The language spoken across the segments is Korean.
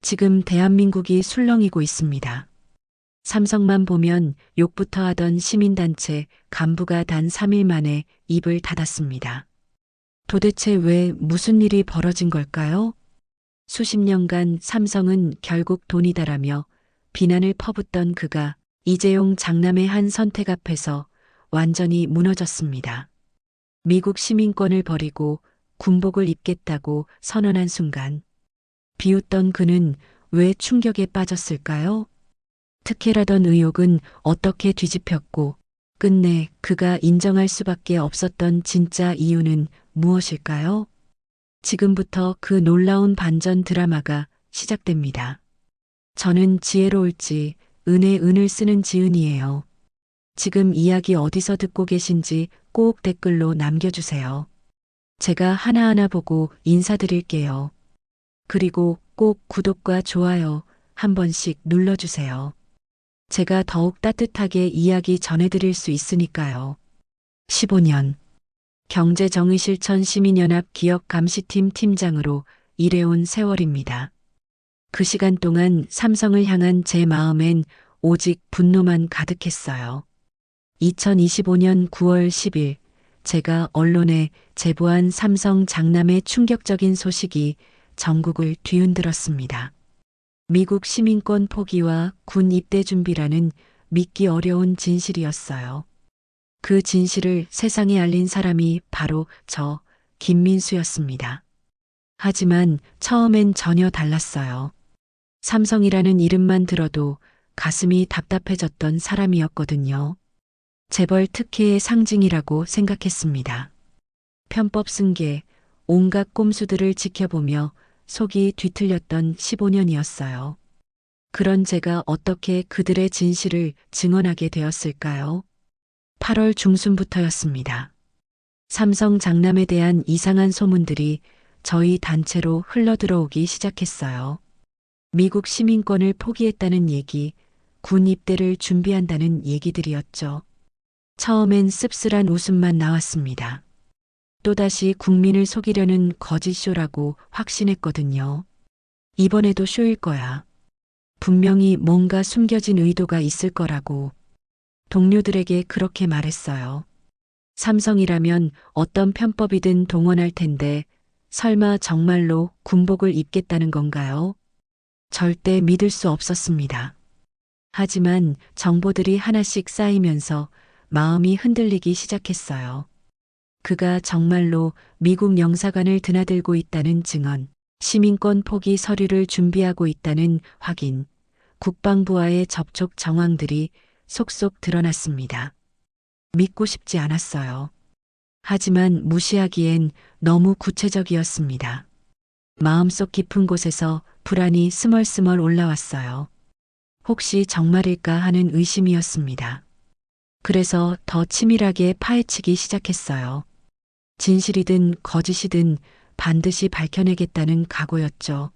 지금 대한민국이 술렁이고 있습니다. 삼성만 보면 욕부터 하던 시민단체 간부가 단 3일 만에 입을 닫았습니다. 도대체 왜 무슨 일이 벌어진 걸까요? 수십 년간 삼성은 결국 돈이다라며 비난을 퍼붓던 그가 이재용 장남의 한 선택 앞에서 완전히 무너졌습니다. 미국 시민권을 버리고 군복을 입겠다고 선언한 순간 비웃던 그는 왜 충격에 빠졌을까요? 특혜라던 의혹은 어떻게 뒤집혔고 끝내 그가 인정할 수밖에 없었던 진짜 이유는 무엇일까요? 지금부터 그 놀라운 반전 드라마가 시작됩니다. 저는 지혜로울지 은의 은을 쓰는 지은이에요. 지금 이야기 어디서 듣고 계신지 꼭 댓글로 남겨주세요. 제가 하나하나 보고 인사드릴게요. 그리고 꼭 구독과 좋아요 한 번씩 눌러주세요. 제가 더욱 따뜻하게 이야기 전해드릴 수 있으니까요. 15년 경제정의실천 시민연합 기업감시팀 팀장으로 일해온 세월입니다. 그 시간 동안 삼성을 향한 제 마음엔 오직 분노만 가득했어요. 2025년 9월 10일 제가 언론에 제보한 삼성 장남의 충격적인 소식이 전국을 뒤흔들었습니다. 미국 시민권 포기와 군 입대 준비라는 믿기 어려운 진실이었어요. 그 진실을 세상에 알린 사람이 바로 저 김민수였습니다. 하지만 처음엔 전혀 달랐어요. 삼성이라는 이름만 들어도 가슴이 답답해졌던 사람이었거든요. 재벌 특혜의 상징이라고 생각했습니다. 편법 승계, 온갖 꼼수들을 지켜보며 속이 뒤틀렸던 15년이었어요. 그런 제가 어떻게 그들의 진실을 증언하게 되었을까요? 8월 중순부터였습니다. 삼성 장남에 대한 이상한 소문들이 저희 단체로 흘러들어오기 시작했어요. 미국 시민권을 포기했다는 얘기, 군 입대를 준비한다는 얘기들이었죠. 처음엔 씁쓸한 웃음만 나왔습니다. 또다시 국민을 속이려는 거짓쇼라고 확신했거든요. 이번에도 쇼일 거야. 분명히 뭔가 숨겨진 의도가 있을 거라고 동료들에게 그렇게 말했어요. 삼성이라면 어떤 편법이든 동원할 텐데 설마 정말로 군복을 입겠다는 건가요? 절대 믿을 수 없었습니다. 하지만 정보들이 하나씩 쌓이면서 마음이 흔들리기 시작했어요. 그가 정말로 미국 영사관을 드나들고 있다는 증언, 시민권 포기 서류를 준비하고 있다는 확인, 국방부와의 접촉 정황들이 속속 드러났습니다. 믿고 싶지 않았어요. 하지만 무시하기엔 너무 구체적이었습니다. 마음속 깊은 곳에서 불안이 스멀스멀 올라왔어요. 혹시 정말일까 하는 의심이었습니다. 그래서 더 치밀하게 파헤치기 시작했어요. 진실이든 거짓이든 반드시 밝혀내겠다는 각오였죠.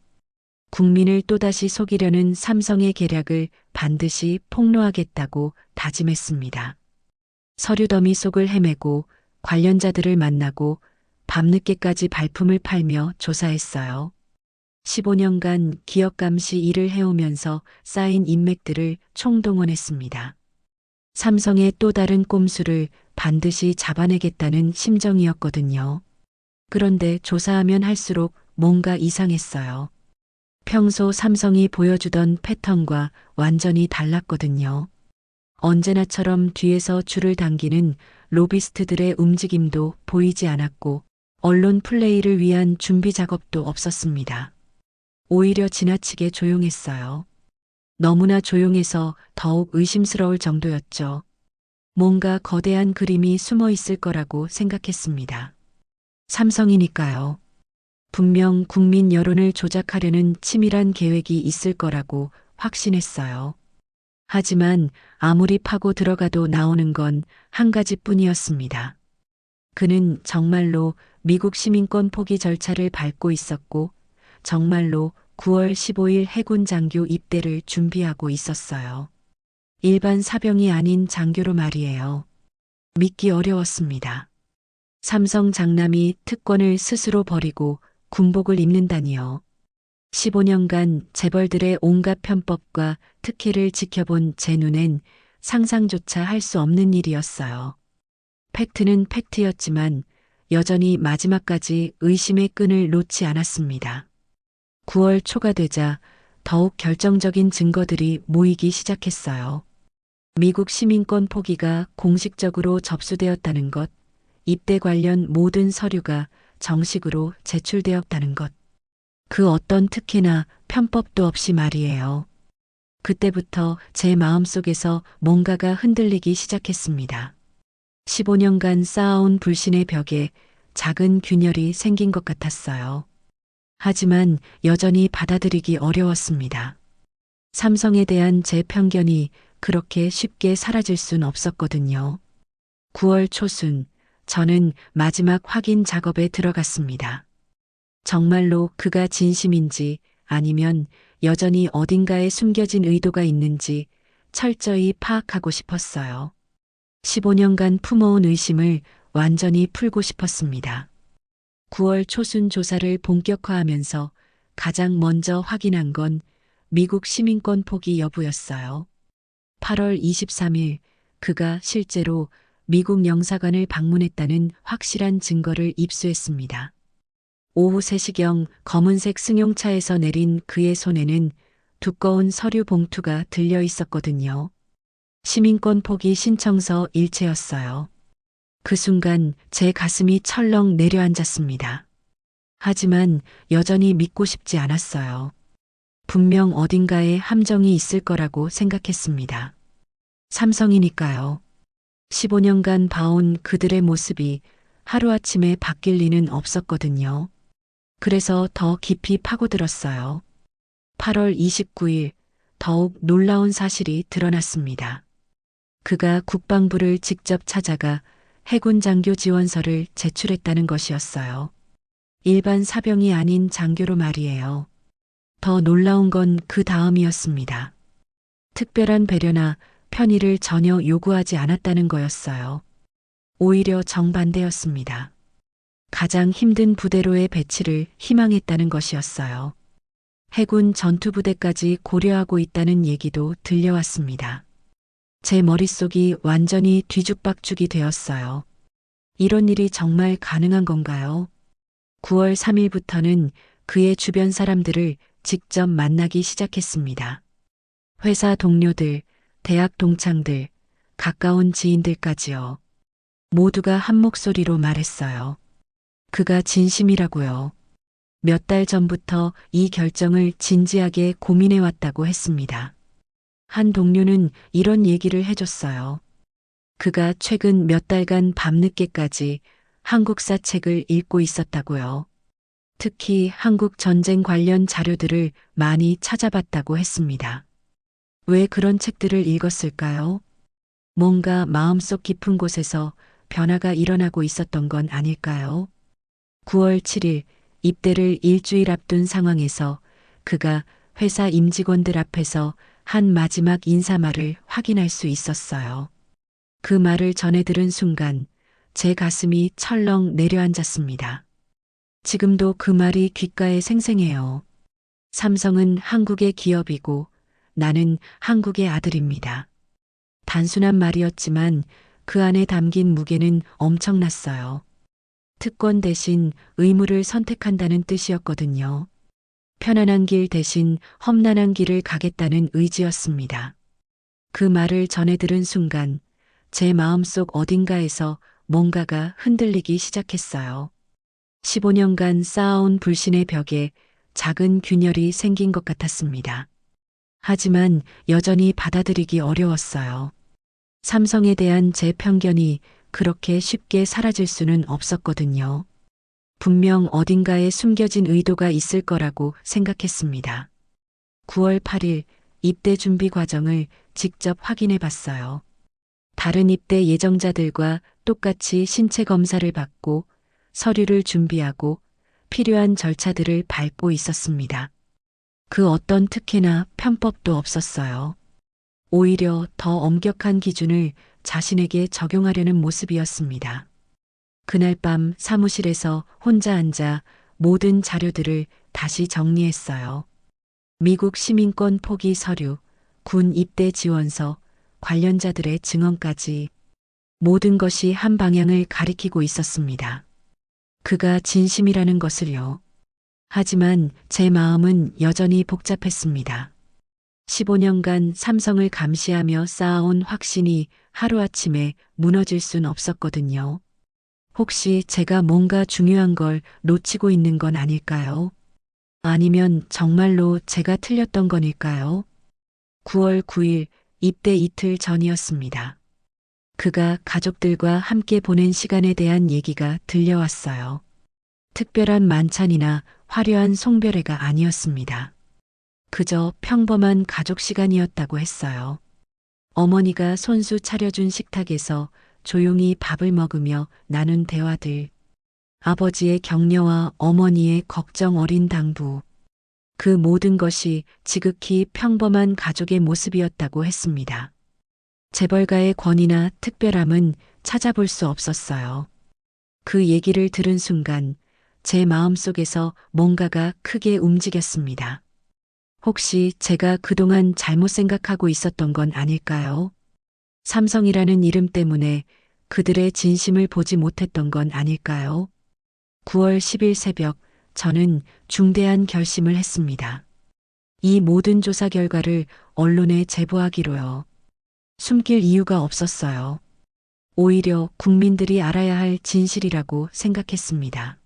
국민을 또다시 속이려는 삼성의 계략을 반드시 폭로하겠다고 다짐했습니다. 서류 더미 속을 헤매고 관련자들을 만나고 밤늦게까지 발품을 팔며 조사했어요. 15년간 기업 감시 일을 해오면서 쌓인 인맥들을 총동원했습니다. 삼성의 또 다른 꼼수를 반드시 잡아내겠다는 심정이었거든요. 그런데 조사하면 할수록 뭔가 이상했어요. 평소 삼성이 보여주던 패턴과 완전히 달랐거든요. 언제나처럼 뒤에서 줄을 당기는 로비스트들의 움직임도 보이지 않았고 언론 플레이를 위한 준비 작업도 없었습니다. 오히려 지나치게 조용했어요. 너무나 조용해서 더욱 의심스러울 정도였죠. 뭔가 거대한 그림이 숨어 있을 거라고 생각했습니다. 삼성이니까요. 분명 국민 여론을 조작하려는 치밀한 계획이 있을 거라고 확신했어요. 하지만 아무리 파고 들어가도 나오는 건 한 가지뿐이었습니다. 그는 정말로 미국 시민권 포기 절차를 밟고 있었고 정말로 9월 15일 해군 장교 입대를 준비하고 있었어요. 일반 사병이 아닌 장교로 말이에요. 믿기 어려웠습니다. 삼성 장남이 특권을 스스로 버리고 군복을 입는다니요. 15년간 재벌들의 온갖 편법과 특혜를 지켜본 제 눈엔 상상조차 할 수 없는 일이었어요. 팩트는 팩트였지만 여전히 마지막까지 의심의 끈을 놓지 않았습니다. 9월 초가 되자 더욱 결정적인 증거들이 모이기 시작했어요. 미국 시민권 포기가 공식적으로 접수되었다는 것, 입대 관련 모든 서류가 정식으로 제출되었다는 것, 그 어떤 특혜나 편법도 없이 말이에요. 그때부터 제 마음속에서 뭔가가 흔들리기 시작했습니다. 15년간 쌓아온 불신의 벽에 작은 균열이 생긴 것 같았어요. 하지만 여전히 받아들이기 어려웠습니다. 삼성에 대한 제 편견이 그렇게 쉽게 사라질 순 없었거든요. 9월 초순, 저는 마지막 확인 작업에 들어갔습니다. 정말로 그가 진심인지 아니면 여전히 어딘가에 숨겨진 의도가 있는지 철저히 파악하고 싶었어요. 15년간 품어온 의심을 완전히 풀고 싶었습니다. 9월 초순 조사를 본격화하면서 가장 먼저 확인한 건 미국 시민권 포기 여부였어요. 8월 23일 그가 실제로 미국 영사관을 방문했다는 확실한 증거를 입수했습니다. 오후 3시경 검은색 승용차에서 내린 그의 손에는 두꺼운 서류 봉투가 들려 있었거든요. 시민권 포기 신청서 일체였어요. 그 순간 제 가슴이 철렁 내려앉았습니다. 하지만 여전히 믿고 싶지 않았어요. 분명 어딘가에 함정이 있을 거라고 생각했습니다. 삼성이니까요. 15년간 봐온 그들의 모습이 하루아침에 바뀔 리는 없었거든요. 그래서 더 깊이 파고들었어요. 8월 29일 더욱 놀라운 사실이 드러났습니다. 그가 국방부를 직접 찾아가 해군 장교 지원서를 제출했다는 것이었어요. 일반 사병이 아닌 장교로 말이에요. 더 놀라운 건 그 다음이었습니다. 특별한 배려나 편의를 전혀 요구하지 않았다는 거였어요. 오히려 정반대였습니다. 가장 힘든 부대로의 배치를 희망했다는 것이었어요. 해군 전투부대까지 고려하고 있다는 얘기도 들려왔습니다. 제 머릿속이 완전히 뒤죽박죽이 되었어요. 이런 일이 정말 가능한 건가요? 9월 3일부터는 그의 주변 사람들을 직접 만나기 시작했습니다. 회사 동료들, 대학 동창들, 가까운 지인들까지요. 모두가 한 목소리로 말했어요. 그가 진심이라고요. 몇 달 전부터 이 결정을 진지하게 고민해왔다고 했습니다. 한 동료는 이런 얘기를 해줬어요. 그가 최근 몇 달간 밤늦게까지 한국사 책을 읽고 있었다고요. 특히 한국 전쟁 관련 자료들을 많이 찾아봤다고 했습니다. 왜 그런 책들을 읽었을까요? 뭔가 마음속 깊은 곳에서 변화가 일어나고 있었던 건 아닐까요? 9월 7일 입대를 일주일 앞둔 상황에서 그가 회사 임직원들 앞에서 한 마지막 인사말을 확인할 수 있었어요. 그 말을 전해 들은 순간 제 가슴이 철렁 내려앉았습니다. 지금도 그 말이 귓가에 생생해요. 삼성은 한국의 기업이고 나는 한국의 아들입니다. 단순한 말이었지만 그 안에 담긴 무게는 엄청났어요. 특권 대신 의무를 선택한다는 뜻이었거든요. 편안한 길 대신 험난한 길을 가겠다는 의지였습니다. 그 말을 전해 들은 순간 제 마음속 어딘가에서 뭔가가 흔들리기 시작했어요. 15년간 쌓아온 불신의 벽에 작은 균열이 생긴 것 같았습니다. 하지만 여전히 받아들이기 어려웠어요. 삼성에 대한 제 편견이 그렇게 쉽게 사라질 수는 없었거든요. 분명 어딘가에 숨겨진 의도가 있을 거라고 생각했습니다. 9월 8일 입대 준비 과정을 직접 확인해 봤어요. 다른 입대 예정자들과 똑같이 신체 검사를 받고 서류를 준비하고 필요한 절차들을 밟고 있었습니다. 그 어떤 특혜나 편법도 없었어요. 오히려 더 엄격한 기준을 자신에게 적용하려는 모습이었습니다. 그날 밤 사무실에서 혼자 앉아 모든 자료들을 다시 정리했어요. 미국 시민권 포기 서류, 군 입대 지원서, 관련자들의 증언까지 모든 것이 한 방향을 가리키고 있었습니다. 그가 진심이라는 것을요. 하지만 제 마음은 여전히 복잡했습니다. 15년간 삼성을 감시하며 쌓아온 확신이 하루아침에 무너질 순 없었거든요. 혹시 제가 뭔가 중요한 걸 놓치고 있는 건 아닐까요? 아니면 정말로 제가 틀렸던 건일까요? 9월 9일 입대 이틀 전이었습니다. 그가 가족들과 함께 보낸 시간에 대한 얘기가 들려왔어요. 특별한 만찬이나 화려한 송별회가 아니었습니다. 그저 평범한 가족 시간이었다고 했어요. 어머니가 손수 차려준 식탁에서 조용히 밥을 먹으며 나눈 대화들. 아버지의 격려와 어머니의 걱정 어린 당부. 그 모든 것이 지극히 평범한 가족의 모습이었다고 했습니다. 재벌가의 권위나 특별함은 찾아볼 수 없었어요. 그 얘기를 들은 순간 제 마음속에서 뭔가가 크게 움직였습니다. 혹시 제가 그동안 잘못 생각하고 있었던 건 아닐까요? 삼성이라는 이름 때문에 그들의 진심을 보지 못했던 건 아닐까요? 9월 10일 새벽 저는 중대한 결심을 했습니다. 이 모든 조사 결과를 언론에 제보하기로요. 숨길 이유가 없었어요. 오히려 국민들이 알아야 할 진실이라고 생각했습니다.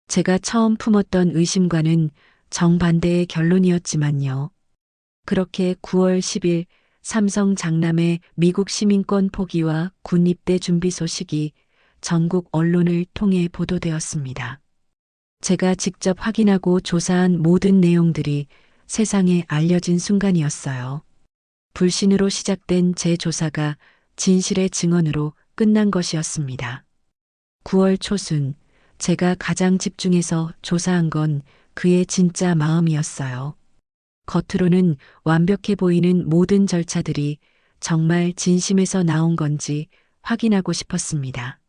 제가 처음 품었던 의심과는 정반대의 결론이었지만요. 그렇게 9월 10일 삼성 장남의 미국 시민권 포기와 군 입대 준비 소식이 전국 언론을 통해 보도되었습니다. 제가 직접 확인하고 조사한 모든 내용들이 세상에 알려진 순간이었어요. 불신으로 시작된 제 조사가 진실의 증언으로 끝난 것이었습니다. 9월 초순 제가 가장 집중해서 조사한 건 그의 진짜 마음이었어요. 겉으로는 완벽해 보이는 모든 절차들이 정말 진심에서 나온 건지 확인하고 싶었습니다.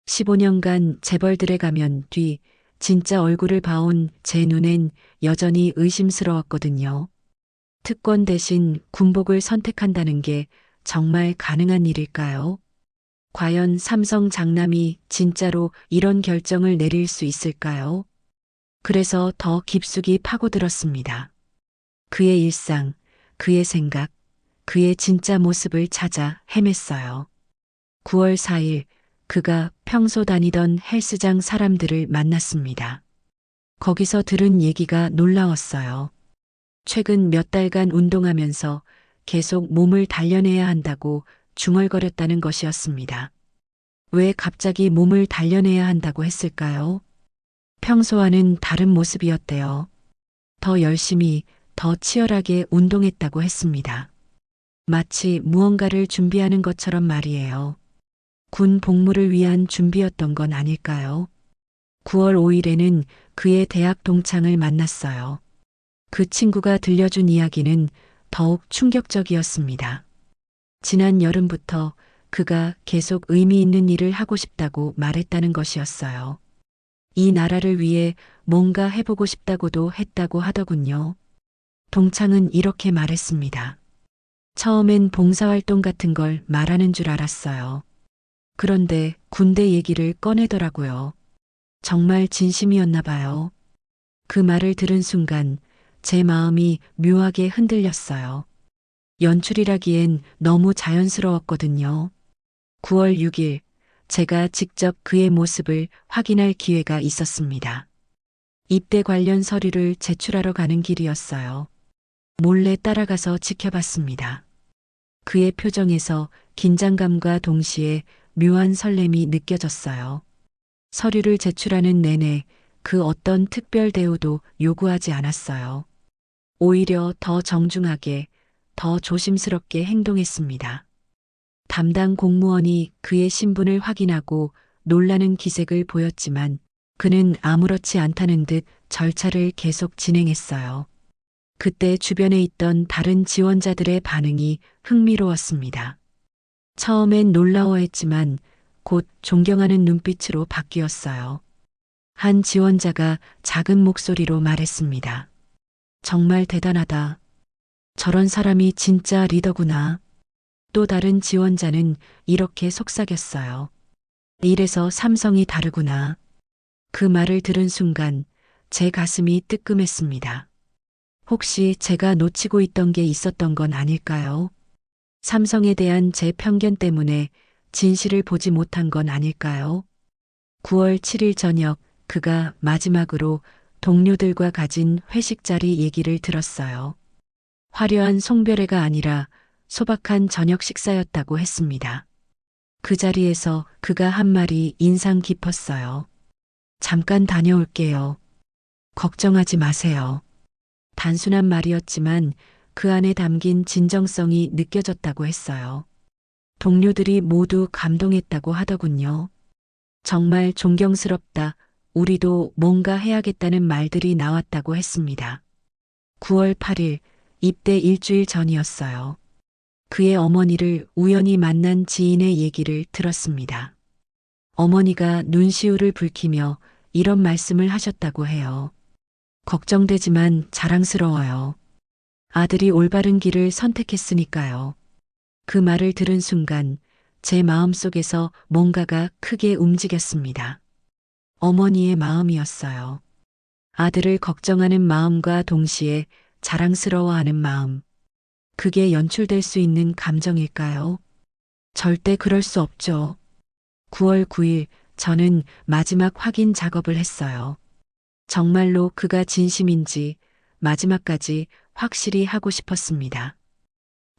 15년간 재벌들의 가면 뒤 진짜 얼굴을 봐온 제 눈엔 여전히 의심스러웠거든요. 특권 대신 군복을 선택한다는 게 정말 가능한 일일까요? 과연 삼성 장남이 진짜로 이런 결정을 내릴 수 있을까요? 그래서 더 깊숙이 파고들었습니다. 그의 일상, 그의 생각, 그의 진짜 모습을 찾아 헤맸어요. 9월 4일 그가 평소 다니던 헬스장 사람들을 만났습니다. 거기서 들은 얘기가 놀라웠어요. 최근 몇 달간 운동하면서 계속 몸을 단련해야 한다고 중얼거렸다는 것이었습니다. 왜 갑자기 몸을 단련해야 한다고 했을까요? 평소와는 다른 모습이었대요. 더 열심히, 더 치열하게 운동했다고 했습니다. 마치 무언가를 준비하는 것처럼 말이에요. 군 복무를 위한 준비였던 건 아닐까요? 9월 5일에는 그의 대학 동창을 만났어요. 그 친구가 들려준 이야기는 더욱 충격적이었습니다. 지난 여름부터 그가 계속 의미 있는 일을 하고 싶다고 말했다는 것이었어요. 이 나라를 위해 뭔가 해보고 싶다고도 했다고 하더군요. 동창은 이렇게 말했습니다. 처음엔 봉사활동 같은 걸 말하는 줄 알았어요. 그런데 군대 얘기를 꺼내더라고요. 정말 진심이었나 봐요. 그 말을 들은 순간 제 마음이 묘하게 흔들렸어요. 연출이라기엔 너무 자연스러웠거든요. 9월 6일 제가 직접 그의 모습을 확인할 기회가 있었습니다. 입대 관련 서류를 제출하러 가는 길이었어요. 몰래 따라가서 지켜봤습니다. 그의 표정에서 긴장감과 동시에 묘한 설렘이 느껴졌어요. 서류를 제출하는 내내 그 어떤 특별 대우도 요구하지 않았어요. 오히려 더 정중하게, 더 조심스럽게 행동했습니다. 담당 공무원이 그의 신분을 확인하고 놀라는 기색을 보였지만 그는 아무렇지 않다는 듯 절차를 계속 진행했어요. 그때 주변에 있던 다른 지원자들의 반응이 흥미로웠습니다. 처음엔 놀라워했지만 곧 존경하는 눈빛으로 바뀌었어요. 한 지원자가 작은 목소리로 말했습니다. 정말 대단하다. 저런 사람이 진짜 리더구나. 또 다른 지원자는 이렇게 속삭였어요. 이래서 삼성이 다르구나. 그 말을 들은 순간 제 가슴이 뜨끔했습니다. 혹시 제가 놓치고 있던 게 있었던 건 아닐까요? 삼성에 대한 제 편견 때문에 진실을 보지 못한 건 아닐까요? 9월 7일 저녁 그가 마지막으로 동료들과 가진 회식 자리 얘기를 들었어요. 화려한 송별회가 아니라 소박한 저녁 식사였다고 했습니다. 그 자리에서 그가 한 말이 인상 깊었어요. 잠깐 다녀올게요. 걱정하지 마세요. 단순한 말이었지만 그 안에 담긴 진정성이 느껴졌다고 했어요. 동료들이 모두 감동했다고 하더군요. 정말 존경스럽다. 우리도 뭔가 해야겠다는 말들이 나왔다고 했습니다. 9월 8일, 입대 일주일 전이었어요. 그의 어머니를 우연히 만난 지인의 얘기를 들었습니다. 어머니가 눈시울을 붉히며 이런 말씀을 하셨다고 해요. 걱정되지만 자랑스러워요. 아들이 올바른 길을 선택했으니까요. 그 말을 들은 순간 제 마음속에서 뭔가가 크게 움직였습니다. 어머니의 마음이었어요. 아들을 걱정하는 마음과 동시에 자랑스러워하는 마음. 그게 연출될 수 있는 감정일까요? 절대 그럴 수 없죠. 9월 9일 저는 마지막 확인 작업을 했어요. 정말로 그가 진심인지 마지막까지 확실히 하고 싶었습니다.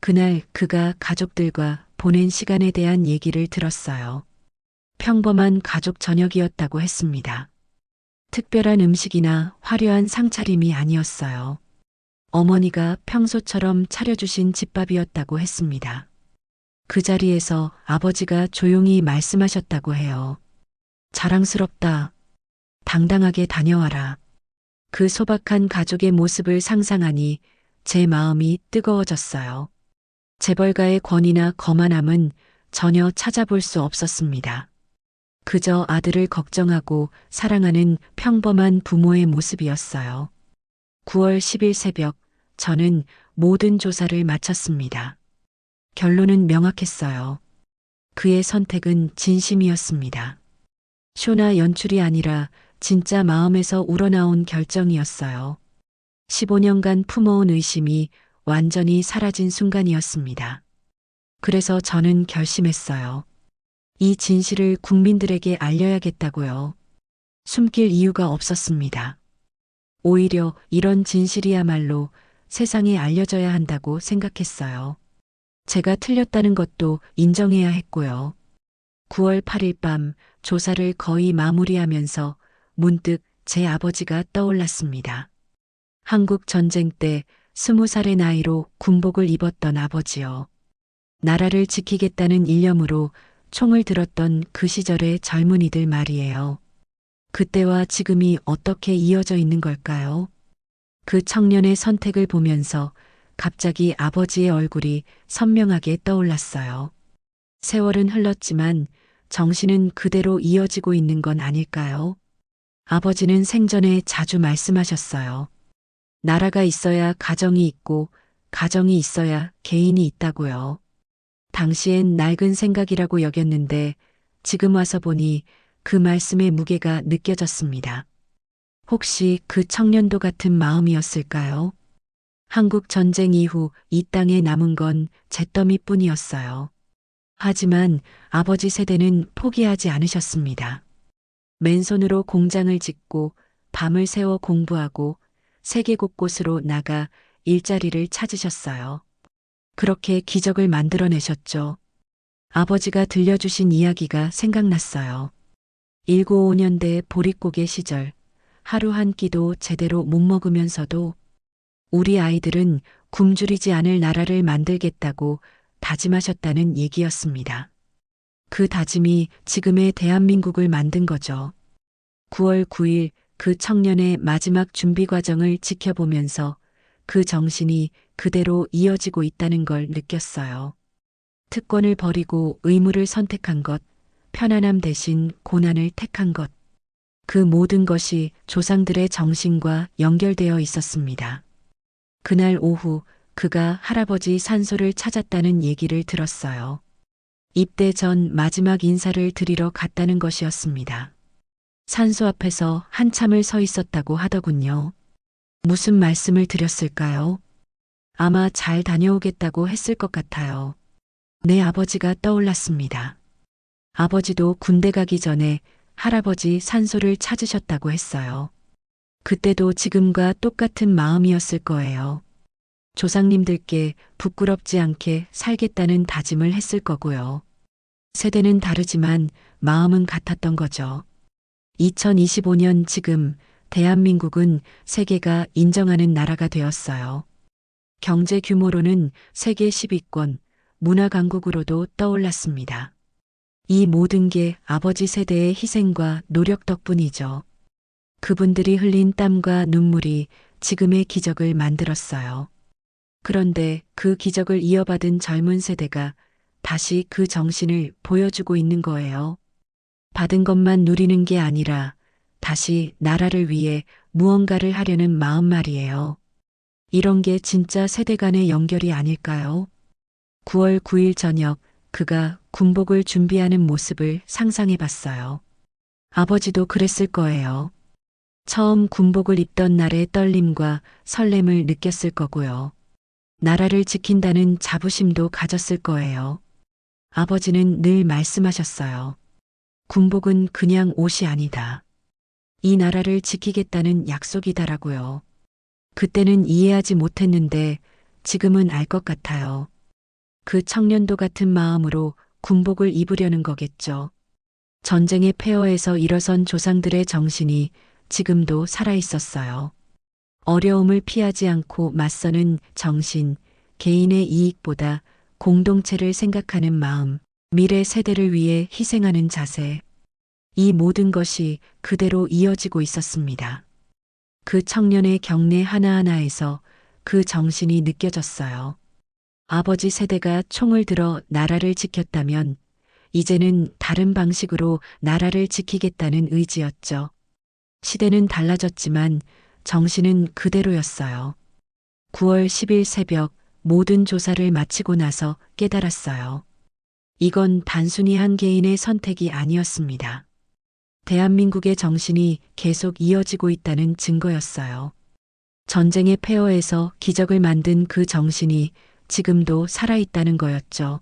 그날 그가 가족들과 보낸 시간에 대한 얘기를 들었어요. 평범한 가족 저녁이었다고 했습니다. 특별한 음식이나 화려한 상차림이 아니었어요. 어머니가 평소처럼 차려주신 집밥이었다고 했습니다. 그 자리에서 아버지가 조용히 말씀하셨다고 해요. 자랑스럽다. 당당하게 다녀와라. 그 소박한 가족의 모습을 상상하니 제 마음이 뜨거워졌어요. 재벌가의 권위나 거만함은 전혀 찾아볼 수 없었습니다. 그저 아들을 걱정하고 사랑하는 평범한 부모의 모습이었어요. 9월 10일 새벽, 저는 모든 조사를 마쳤습니다. 결론은 명확했어요. 그의 선택은 진심이었습니다. 쇼나 연출이 아니라 진짜 마음에서 우러나온 결정이었어요. 15년간 품어온 의심이 완전히 사라진 순간이었습니다. 그래서 저는 결심했어요. 이 진실을 국민들에게 알려야겠다고요. 숨길 이유가 없었습니다. 오히려 이런 진실이야말로 세상에 알려져야 한다고 생각했어요. 제가 틀렸다는 것도 인정해야 했고요. 9월 8일 밤 조사를 거의 마무리하면서 문득 제 아버지가 떠올랐습니다. 한국 전쟁 때 20살의 나이로 군복을 입었던 아버지요. 나라를 지키겠다는 일념으로 총을 들었던 그 시절의 젊은이들 말이에요. 그때와 지금이 어떻게 이어져 있는 걸까요? 그 청년의 선택을 보면서 갑자기 아버지의 얼굴이 선명하게 떠올랐어요. 세월은 흘렀지만 정신은 그대로 이어지고 있는 건 아닐까요? 아버지는 생전에 자주 말씀하셨어요. 나라가 있어야 가정이 있고 가정이 있어야 개인이 있다고요. 당시엔 낡은 생각이라고 여겼는데 지금 와서 보니 그 말씀의 무게가 느껴졌습니다. 혹시 그 청년도 같은 마음이었을까요? 한국 전쟁 이후 이 땅에 남은 건 잿더미뿐이었어요. 하지만 아버지 세대는 포기하지 않으셨습니다. 맨손으로 공장을 짓고 밤을 새워 공부하고 세계 곳곳으로 나가 일자리를 찾으셨어요. 그렇게 기적을 만들어내셨죠. 아버지가 들려주신 이야기가 생각났어요. 1955년대 보릿고개 시절 하루 한 끼도 제대로 못 먹으면서도 우리 아이들은 굶주리지 않을 나라를 만들겠다고 다짐하셨다는 얘기였습니다. 그 다짐이 지금의 대한민국을 만든 거죠. 9월 9일 그 청년의 마지막 준비 과정을 지켜보면서 그 정신이 그대로 이어지고 있다는 걸 느꼈어요. 특권을 버리고 의무를 선택한 것, 편안함 대신 고난을 택한 것. 그 모든 것이 조상들의 정신과 연결되어 있었습니다. 그날 오후 그가 할아버지 산소를 찾았다는 얘기를 들었어요. 입대 전 마지막 인사를 드리러 갔다는 것이었습니다. 산소 앞에서 한참을 서 있었다고 하더군요. 무슨 말씀을 드렸을까요? 아마 잘 다녀오겠다고 했을 것 같아요. 내 아버지가 떠올랐습니다. 아버지도 군대 가기 전에 할아버지 산소를 찾으셨다고 했어요. 그때도 지금과 똑같은 마음이었을 거예요. 조상님들께 부끄럽지 않게 살겠다는 다짐을 했을 거고요. 세대는 다르지만 마음은 같았던 거죠. 2025년 지금 대한민국은 세계가 인정하는 나라가 되었어요. 경제 규모로는 세계 10위권, 문화 강국으로도 떠올랐습니다. 이 모든 게 아버지 세대의 희생과 노력 덕분이죠. 그분들이 흘린 땀과 눈물이 지금의 기적을 만들었어요. 그런데 그 기적을 이어받은 젊은 세대가 다시 그 정신을 보여주고 있는 거예요. 받은 것만 누리는 게 아니라 다시 나라를 위해 무언가를 하려는 마음 말이에요. 이런 게 진짜 세대 간의 연결이 아닐까요? 9월 9일 저녁 그가 군복을 준비하는 모습을 상상해 봤어요. 아버지도 그랬을 거예요. 처음 군복을 입던 날의 떨림과 설렘을 느꼈을 거고요. 나라를 지킨다는 자부심도 가졌을 거예요. 아버지는 늘 말씀하셨어요. 군복은 그냥 옷이 아니다. 이 나라를 지키겠다는 약속이다라고요. 그때는 이해하지 못했는데 지금은 알 것 같아요. 그 청년도 같은 마음으로 군복을 입으려는 거겠죠. 전쟁의 폐허에서 일어선 조상들의 정신이 지금도 살아 있었어요. 어려움을 피하지 않고 맞서는 정신, 개인의 이익보다 공동체를 생각하는 마음, 미래 세대를 위해 희생하는 자세. 이 모든 것이 그대로 이어지고 있었습니다. 그 청년의 경례 하나하나에서 그 정신이 느껴졌어요. 아버지 세대가 총을 들어 나라를 지켰다면 이제는 다른 방식으로 나라를 지키겠다는 의지였죠. 시대는 달라졌지만 정신은 그대로였어요. 9월 10일 새벽 모든 조사를 마치고 나서 깨달았어요. 이건 단순히 한 개인의 선택이 아니었습니다. 대한민국의 정신이 계속 이어지고 있다는 증거였어요. 전쟁의 폐허에서 기적을 만든 그 정신이 지금도 살아있다는 거였죠.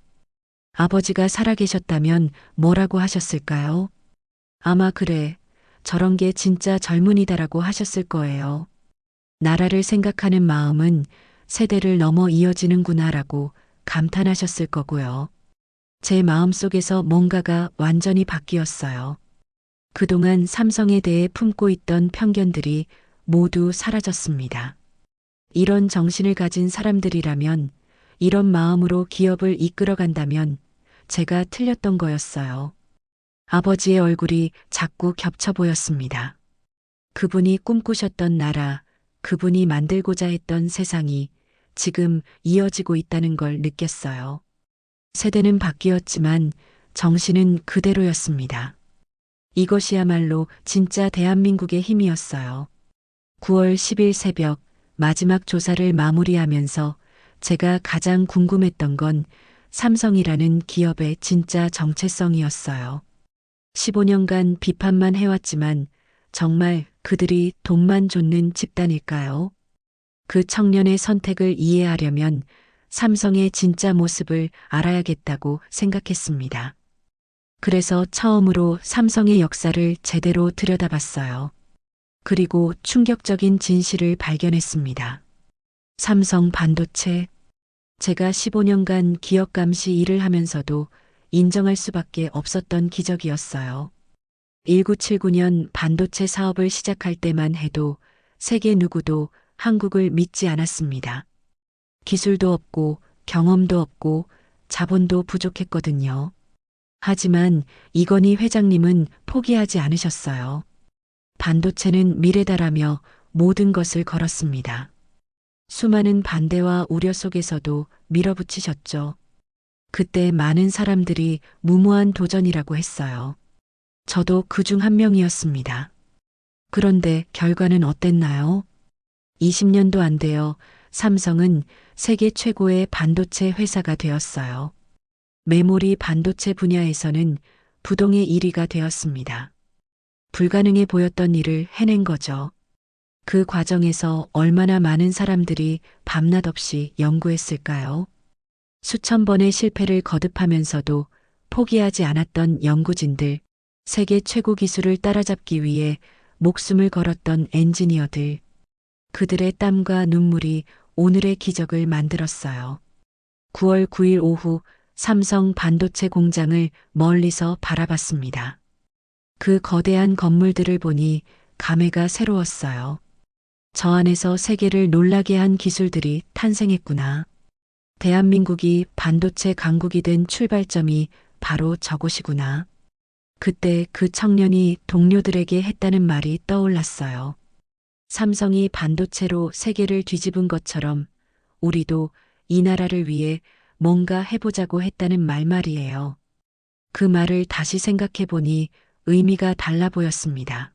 아버지가 살아계셨다면 뭐라고 하셨을까요? 아마 그래, 저런 게 진짜 젊은이다라고 하셨을 거예요. 나라를 생각하는 마음은 세대를 넘어 이어지는구나라고 감탄하셨을 거고요. 제 마음속에서 뭔가가 완전히 바뀌었어요. 그동안 삼성에 대해 품고 있던 편견들이 모두 사라졌습니다. 이런 정신을 가진 사람들이라면, 이런 마음으로 기업을 이끌어간다면 제가 틀렸던 거였어요. 아버지의 얼굴이 자꾸 겹쳐 보였습니다. 그분이 꿈꾸셨던 나라, 그분이 만들고자 했던 세상이 지금 이어지고 있다는 걸 느꼈어요. 세대는 바뀌었지만 정신은 그대로였습니다. 이것이야말로 진짜 대한민국의 힘이었어요. 9월 10일 새벽 마지막 조사를 마무리하면서 제가 가장 궁금했던 건 삼성이라는 기업의 진짜 정체성이었어요. 15년간 비판만 해왔지만 정말 그들이 돈만 쫓는 집단일까요? 그 청년의 선택을 이해하려면 삼성의 진짜 모습을 알아야겠다고 생각했습니다. 그래서 처음으로 삼성의 역사를 제대로 들여다봤어요. 그리고 충격적인 진실을 발견했습니다. 삼성 반도체. 제가 15년간 기업 감시 일을 하면서도 인정할 수밖에 없었던 기적이었어요. 1979년 반도체 사업을 시작할 때만 해도 세계 누구도 한국을 믿지 않았습니다. 기술도 없고 경험도 없고 자본도 부족했거든요. 하지만 이건희 회장님은 포기하지 않으셨어요. 반도체는 미래다라며 모든 것을 걸었습니다. 수많은 반대와 우려 속에서도 밀어붙이셨죠. 그때 많은 사람들이 무모한 도전이라고 했어요. 저도 그중 한 명이었습니다. 그런데 결과는 어땠나요? 20년도 안 되어 삼성은 세계 최고의 반도체 회사가 되었어요. 메모리 반도체 분야에서는 부동의 1위가 되었습니다. 불가능해 보였던 일을 해낸 거죠. 그 과정에서 얼마나 많은 사람들이 밤낮 없이 연구했을까요? 수천 번의 실패를 거듭하면서도 포기하지 않았던 연구진들, 세계 최고 기술을 따라잡기 위해 목숨을 걸었던 엔지니어들, 그들의 땀과 눈물이 오늘의 기적을 만들었어요. 9월 9일 오후 삼성 반도체 공장을 멀리서 바라봤습니다. 그 거대한 건물들을 보니 감회가 새로웠어요. 저 안에서 세계를 놀라게 한 기술들이 탄생했구나. 대한민국이 반도체 강국이 된 출발점이 바로 저곳이구나. 그때 그 청년이 동료들에게 했다는 말이 떠올랐어요. 삼성이 반도체로 세계를 뒤집은 것처럼 우리도 이 나라를 위해 뭔가 해보자고 했다는 말이에요. 그 말을 다시 생각해 보니 의미가 달라 보였습니다.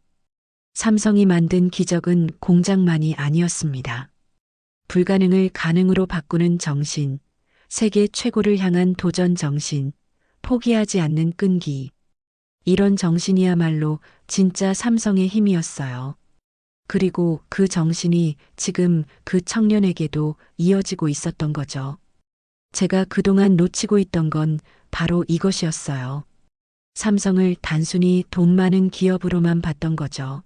삼성이 만든 기적은 공장만이 아니었습니다. 불가능을 가능으로 바꾸는 정신, 세계 최고를 향한 도전 정신, 포기하지 않는 끈기. 이런 정신이야말로 진짜 삼성의 힘이었어요. 그리고 그 정신이 지금 그 청년에게도 이어지고 있었던 거죠. 제가 그동안 놓치고 있던 건 바로 이것이었어요. 삼성을 단순히 돈 많은 기업으로만 봤던 거죠.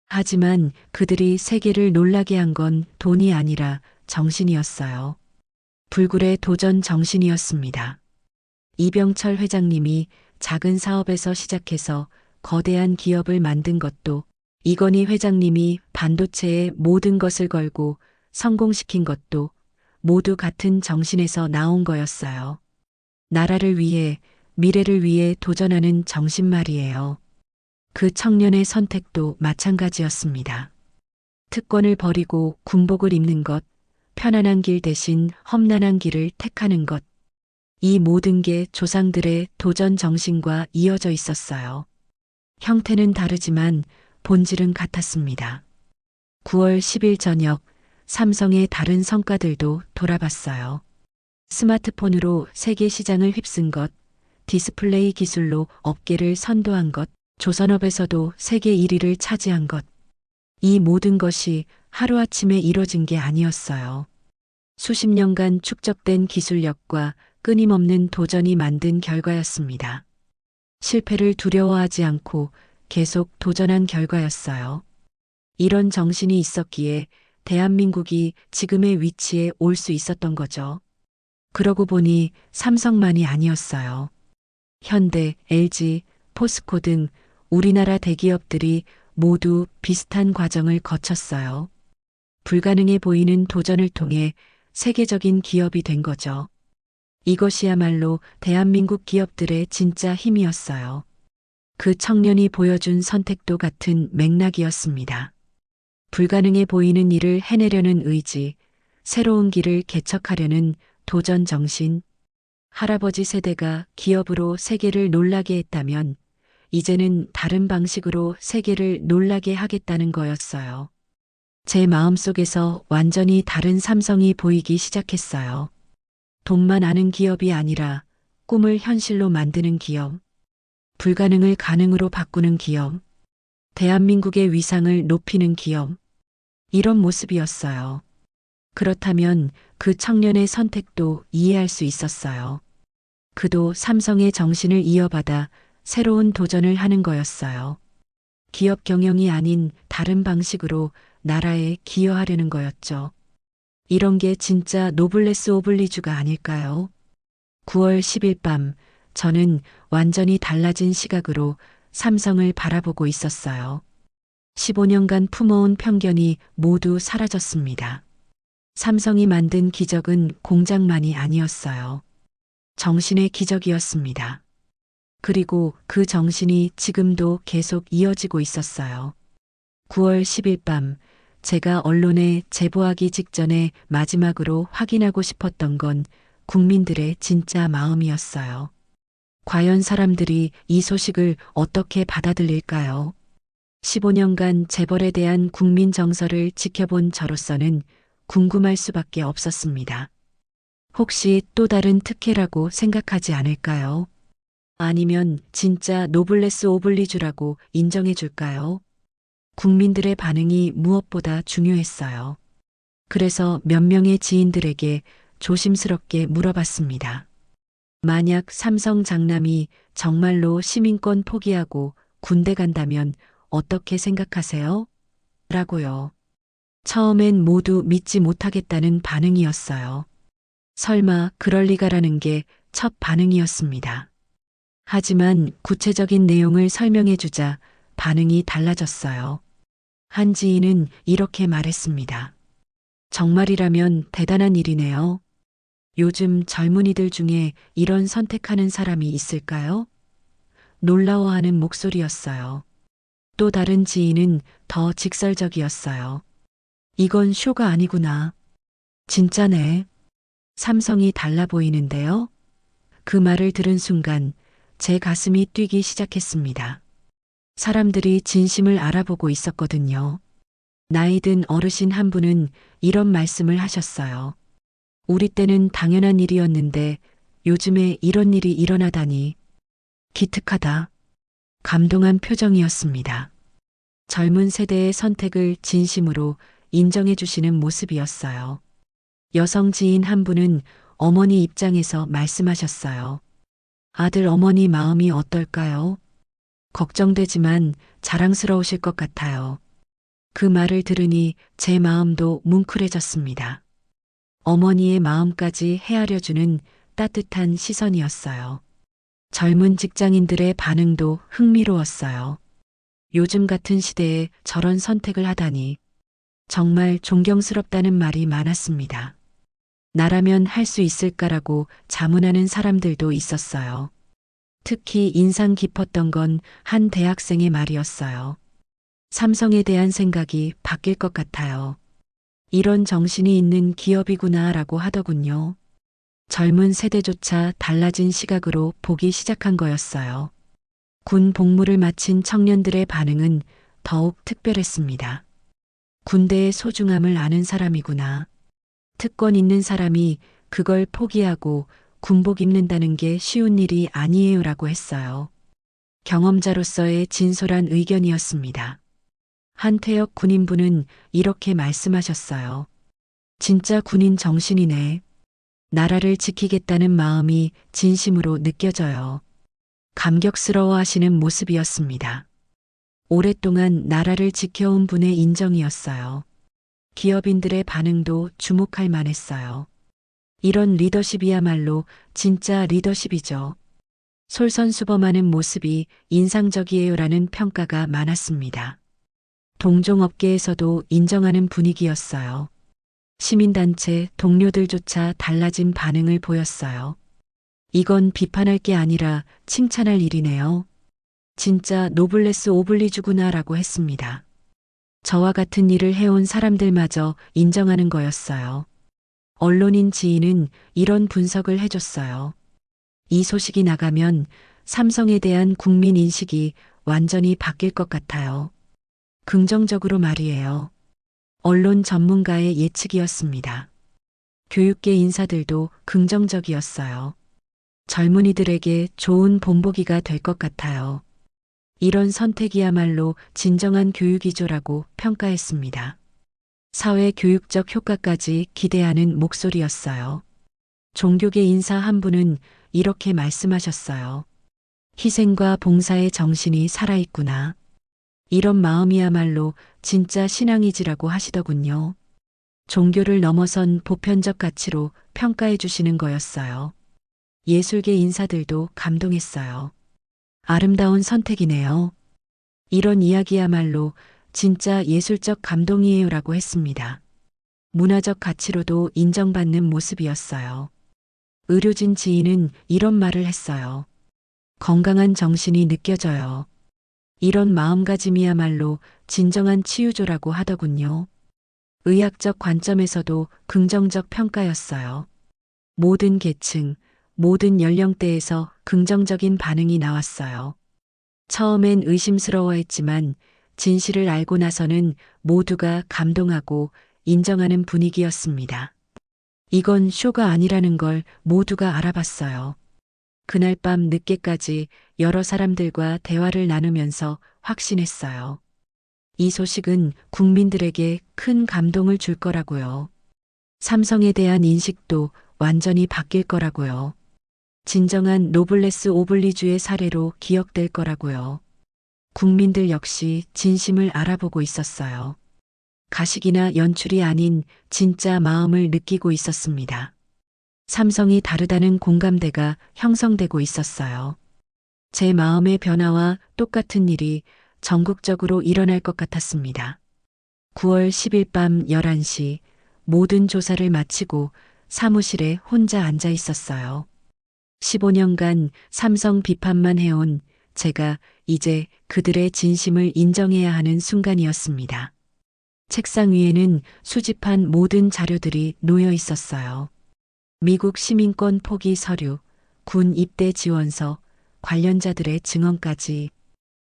하지만 그들이 세계를 놀라게 한 건 돈이 아니라 정신이었어요. 불굴의 도전 정신이었습니다. 이병철 회장님이 작은 사업에서 시작해서 거대한 기업을 만든 것도, 이건희 회장님이 반도체에 모든 것을 걸고 성공시킨 것도 모두 같은 정신에서 나온 거였어요. 나라를 위해, 미래를 위해 도전하는 정신 말이에요. 그 청년의 선택도 마찬가지였습니다. 특권을 버리고 군복을 입는 것, 편안한 길 대신 험난한 길을 택하는 것. 이 모든 게 조상들의 도전 정신과 이어져 있었어요. 형태는 다르지만 본질은 같았습니다. 9월 10일 저녁, 삼성의 다른 성과들도 돌아봤어요. 스마트폰으로 세계 시장을 휩쓴 것, 디스플레이 기술로 업계를 선도한 것, 조선업에서도 세계 1위를 차지한 것. 이 모든 것이 하루아침에 이뤄진 게 아니었어요. 수십 년간 축적된 기술력과 끊임없는 도전이 만든 결과였습니다. 실패를 두려워하지 않고 계속 도전한 결과였어요. 이런 정신이 있었기에 대한민국이 지금의 위치에 올 수 있었던 거죠. 그러고 보니 삼성만이 아니었어요. 현대, LG, 포스코 등 우리나라 대기업들이 모두 비슷한 과정을 거쳤어요. 불가능해 보이는 도전을 통해 세계적인 기업이 된 거죠. 이것이야말로 대한민국 기업들의 진짜 힘이었어요. 그 청년이 보여준 선택도 같은 맥락이었습니다. 불가능해 보이는 일을 해내려는 의지, 새로운 길을 개척하려는 도전 정신. 할아버지 세대가 기업으로 세계를 놀라게 했다면 이제는 다른 방식으로 세계를 놀라게 하겠다는 거였어요. 제 마음속에서 완전히 다른 삼성이 보이기 시작했어요. 돈만 아는 기업이 아니라 꿈을 현실로 만드는 기업, 불가능을 가능으로 바꾸는 기업, 대한민국의 위상을 높이는 기업, 이런 모습이었어요. 그렇다면 그 청년의 선택도 이해할 수 있었어요. 그도 삼성의 정신을 이어받아 새로운 도전을 하는 거였어요. 기업 경영이 아닌 다른 방식으로 나라에 기여하려는 거였죠. 이런 게 진짜 노블레스 오블리주가 아닐까요? 9월 10일 밤, 저는 완전히 달라진 시각으로 삼성을 바라보고 있었어요. 15년간 품어온 편견이 모두 사라졌습니다. 삼성이 만든 기적은 공장만이 아니었어요. 정신의 기적이었습니다. 그리고 그 정신이 지금도 계속 이어지고 있었어요. 9월 10일 밤, 제가 언론에 제보하기 직전에 마지막으로 확인하고 싶었던 건 국민들의 진짜 마음이었어요. 과연 사람들이 이 소식을 어떻게 받아들일까요? 15년간 재벌에 대한 국민 정서를 지켜본 저로서는 궁금할 수밖에 없었습니다. 혹시 또 다른 특혜라고 생각하지 않을까요? 아니면 진짜 노블레스 오블리주라고 인정해 줄까요? 국민들의 반응이 무엇보다 중요했어요. 그래서 몇 명의 지인들에게 조심스럽게 물어봤습니다. 만약 삼성 장남이 정말로 시민권 포기하고 군대 간다면 어떻게 생각하세요? 라고요. 처음엔 모두 믿지 못하겠다는 반응이었어요. 설마 그럴 리가라는 게 첫 반응이었습니다. 하지만 구체적인 내용을 설명해 주자 반응이 달라졌어요. 한 지인은 이렇게 말했습니다. 정말이라면 대단한 일이네요. 요즘 젊은이들 중에 이런 선택하는 사람이 있을까요? 놀라워하는 목소리였어요. 또 다른 지인은 더 직설적이었어요. 이건 쇼가 아니구나. 진짜네. 삼성이 달라 보이는데요? 그 말을 들은 순간 제 가슴이 뛰기 시작했습니다. 사람들이 진심을 알아보고 있었거든요. 나이 든 어르신 한 분은 이런 말씀을 하셨어요. 우리 때는 당연한 일이었는데 요즘에 이런 일이 일어나다니 기특하다. 감동한 표정이었습니다. 젊은 세대의 선택을 진심으로 인정해 주시는 모습이었어요. 여성 지인 한 분은 어머니 입장에서 말씀하셨어요. 아들 어머니 마음이 어떨까요? 걱정되지만 자랑스러우실 것 같아요. 그 말을 들으니 제 마음도 뭉클해졌습니다. 어머니의 마음까지 헤아려주는 따뜻한 시선이었어요. 젊은 직장인들의 반응도 흥미로웠어요. 요즘 같은 시대에 저런 선택을 하다니 정말 존경스럽다는 말이 많았습니다. 나라면 할 수 있을까라고 자문하는 사람들도 있었어요. 특히 인상 깊었던 건 한 대학생의 말이었어요. 삼성에 대한 생각이 바뀔 것 같아요. 이런 정신이 있는 기업이구나라고 하더군요. 젊은 세대조차 달라진 시각으로 보기 시작한 거였어요. 군 복무를 마친 청년들의 반응은 더욱 특별했습니다. 군대의 소중함을 아는 사람이구나. 특권 있는 사람이 그걸 포기하고 군복 입는다는 게 쉬운 일이 아니에요라고 했어요. 경험자로서의 진솔한 의견이었습니다. 한태혁 군인분은 이렇게 말씀하셨어요. 진짜 군인 정신이네. 나라를 지키겠다는 마음이 진심으로 느껴져요. 감격스러워 하시는 모습이었습니다. 오랫동안 나라를 지켜온 분의 인정이었어요. 기업인들의 반응도 주목할 만했어요. 이런 리더십이야말로 진짜 리더십이죠. 솔선수범하는 모습이 인상적이에요라는 평가가 많았습니다. 동종업계에서도 인정하는 분위기였어요. 시민단체 동료들조차 달라진 반응을 보였어요. 이건 비판할 게 아니라 칭찬할 일이네요. 진짜 노블레스 오블리주구나라고 했습니다. 저와 같은 일을 해온 사람들마저 인정하는 거였어요. 언론인 지인은 이런 분석을 해줬어요. 이 소식이 나가면 삼성에 대한 국민 인식이 완전히 바뀔 것 같아요. 긍정적으로 말이에요. 언론 전문가의 예측이었습니다. 교육계 인사들도 긍정적이었어요. 젊은이들에게 좋은 본보기가 될 것 같아요. 이런 선택이야말로 진정한 교육이죠라고 평가했습니다. 사회 교육적 효과까지 기대하는 목소리였어요. 종교계 인사 한 분은 이렇게 말씀하셨어요. 희생과 봉사의 정신이 살아있구나. 이런 마음이야말로 진짜 신앙이지라고 하시더군요. 종교를 넘어선 보편적 가치로 평가해 주시는 거였어요. 예술계 인사들도 감동했어요. 아름다운 선택이네요. 이런 이야기야말로 진짜 예술적 감동이에요라고 했습니다. 문화적 가치로도 인정받는 모습이었어요. 의료진 지인은 이런 말을 했어요. 건강한 정신이 느껴져요. 이런 마음가짐이야말로 진정한 치유조라고 하더군요. 의학적 관점에서도 긍정적 평가였어요. 모든 계층, 모든 연령대에서 긍정적인 반응이 나왔어요. 처음엔 의심스러워했지만 진실을 알고 나서는 모두가 감동하고 인정하는 분위기였습니다. 이건 쇼가 아니라는 걸 모두가 알아봤어요. 그날 밤 늦게까지 여러 사람들과 대화를 나누면서 확신했어요. 이 소식은 국민들에게 큰 감동을 줄 거라고요. 삼성에 대한 인식도 완전히 바뀔 거라고요. 진정한 노블레스 오블리주의 사례로 기억될 거라고요. 국민들 역시 진심을 알아보고 있었어요. 가식이나 연출이 아닌 진짜 마음을 느끼고 있었습니다. 삼성이 다르다는 공감대가 형성되고 있었어요. 제 마음의 변화와 똑같은 일이 전국적으로 일어날 것 같았습니다. 9월 10일 밤 11시 모든 조사를 마치고 사무실에 혼자 앉아 있었어요. 15년간 삼성 비판만 해온 제가 이제 그들의 진심을 인정해야 하는 순간이었습니다. 책상 위에는 수집한 모든 자료들이 놓여 있었어요. 미국 시민권 포기 서류, 군 입대 지원서, 관련자들의 증언까지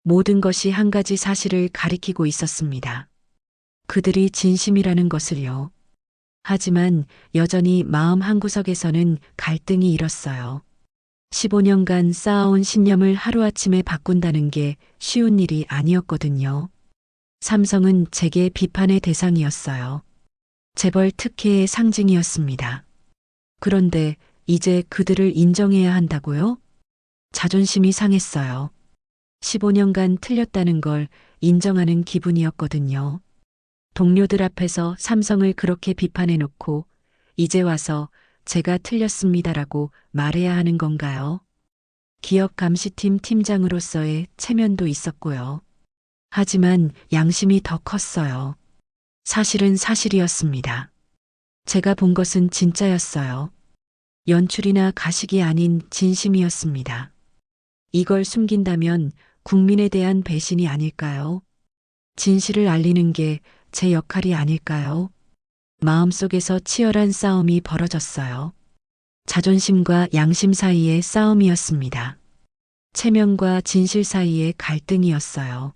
모든 것이 한 가지 사실을 가리키고 있었습니다. 그들이 진심이라는 것을요. 하지만 여전히 마음 한구석에서는 갈등이 일었어요. 15년간 쌓아온 신념을 하루아침에 바꾼다는 게 쉬운 일이 아니었거든요. 삼성은 제게 비판의 대상이었어요. 재벌 특혜의 상징이었습니다. 그런데 이제 그들을 인정해야 한다고요? 자존심이 상했어요. 15년간 틀렸다는 걸 인정하는 기분이었거든요. 동료들 앞에서 삼성을 그렇게 비판해놓고 이제 와서 제가 틀렸습니다라고 말해야 하는 건가요? 기업 감시팀 팀장으로서의 체면도 있었고요. 하지만 양심이 더 컸어요. 사실은 사실이었습니다. 제가 본 것은 진짜였어요. 연출이나 가식이 아닌 진심이었습니다. 이걸 숨긴다면 국민에 대한 배신이 아닐까요? 진실을 알리는 게 제 역할이 아닐까요? 마음속에서 치열한 싸움이 벌어졌어요. 자존심과 양심 사이의 싸움이었습니다. 체면과 진실 사이의 갈등이었어요.